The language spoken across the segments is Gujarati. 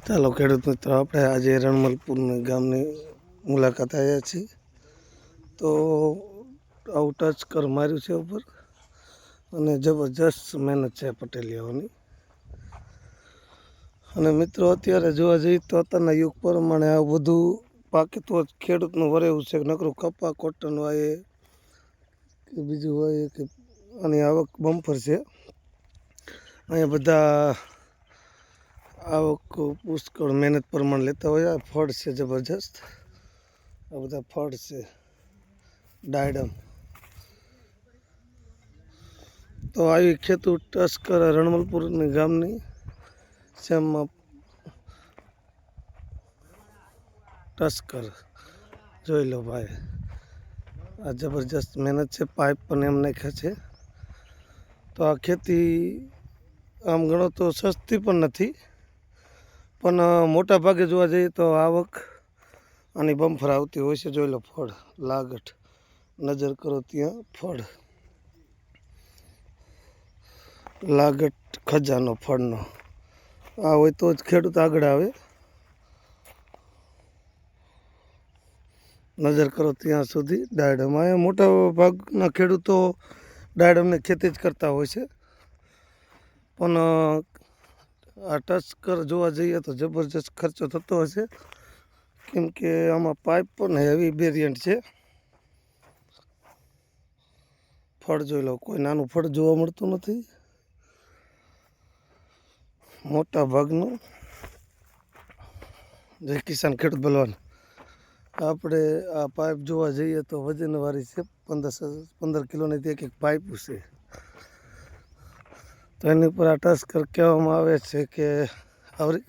ચાલો ખેડૂત મિત્રો, આપણે આજે રણમલપુર ગામની મુલાકાત આવ્યા છીએ. તો આવું ટચ કર માર્યું છે ઉપર, અને જબરજસ્ત મહેનત છે પટેલિયાઓની. અને મિત્રો, અત્યારે જોવા જઈએ તો અત્યારના યુગ પ્રમાણે આ બધું પાકે તો જ ખેડૂતનું વરેવું છે. નકરું કપા કોટન વાય કે બીજું હોય કે આની આવક બમ્પર છે. અહીંયા બધા આવક પુષ્કળ મહેનત પ્રમાણે લેતા હોય. આ ફળ છે જબરજસ્ત, આ બધા ફળ છે ડાયડમ. તો આવી ખેતું ટસ્કર રણમલપુરની ગામની સેમમાં ટસ્કર જોઈ લો ભાઈ, આ જબરજસ્ત મહેનત છે. પાઇપ પણ એમ નાખ્યા છે. તો આ ખેતી આમ ગણો તો સસ્તી પણ નથી, પણ મોટા ભાગે જોવા જઈએ તો આવક આની બમ્ફર આવતી હોય છે. જોઈ લો ફળ, લાગઠ, નજર કરો ત્યાં ફળ, લાગઠ ખજાનો ફળનો. આ હોય તો જ ખેડૂત આગળ આવે. નજર કરો ત્યાં સુધી ડાયડમ. અહીંયા મોટા ભાગના ખેડૂતો ડાયડમની ખેતી જ કરતા હોય છે. પણ આ ટસ્કર જોવા જઈએ તો જબરજસ્ત ખર્ચો થતો હશે, કેમ કે આમાં પાઇપ પણ હેવી વેરિયન્ટ છે. ફળ જોઈ લો, કોઈ નાનું ફળ જોવા મળતું નથી. મોટા ભાગનું જય કિસાન ખેડૂત બલવાન. આપણે આ પાઇપ જોવા જઈએ તો વજનવાળી છે. 15 કિલોની એક એક પાઇપ છે. તો એની ઉપર આ ટસ્કર કહેવામાં આવે છે કે આવરી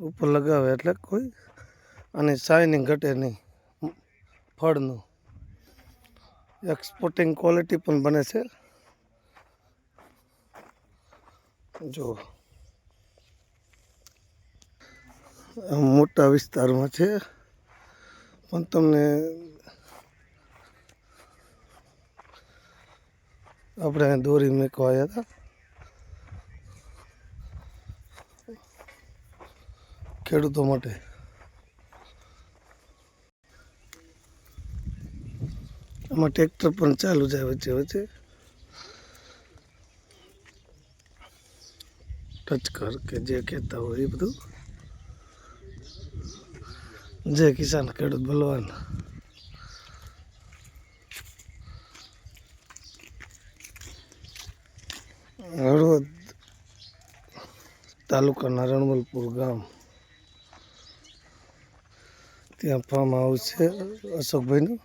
ઉપર લગાવે એટલે કોઈ આની શાઇનિંગ ઘટે નહીં. ફળનું એક્સપોર્ટિંગ ક્વોલિટી પણ બને છે. જો મોટા વિસ્તારમાં છે, પણ તમને આપણે દોરી મેકવા આવ્યા હતા. ખેડૂતો માટે આમાં ટ્રેક્ટર પણ ચાલુ જાય વચ્ચે વચ્ચે. ટચ કર કે જે કહેતા હોય એ બધું. જય કિસાન ખેડૂત બલવાન. હળવદ તાલુકાના રણમલપુર ગામ, ત્યાં ફાર્મ હાઉસ છે અશોકભાઈનું.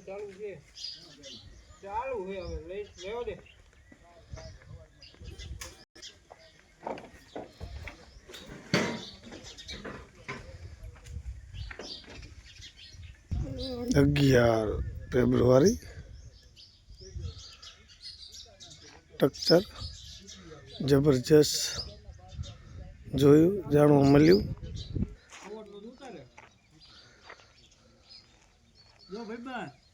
ચાલુ છે, હવે લેવો દે. ફેબ્રુઆરી સ્ટ્રક્ચર જબરજસ્ત જોયું, જાણવા મળ્યું. જો ભાઈ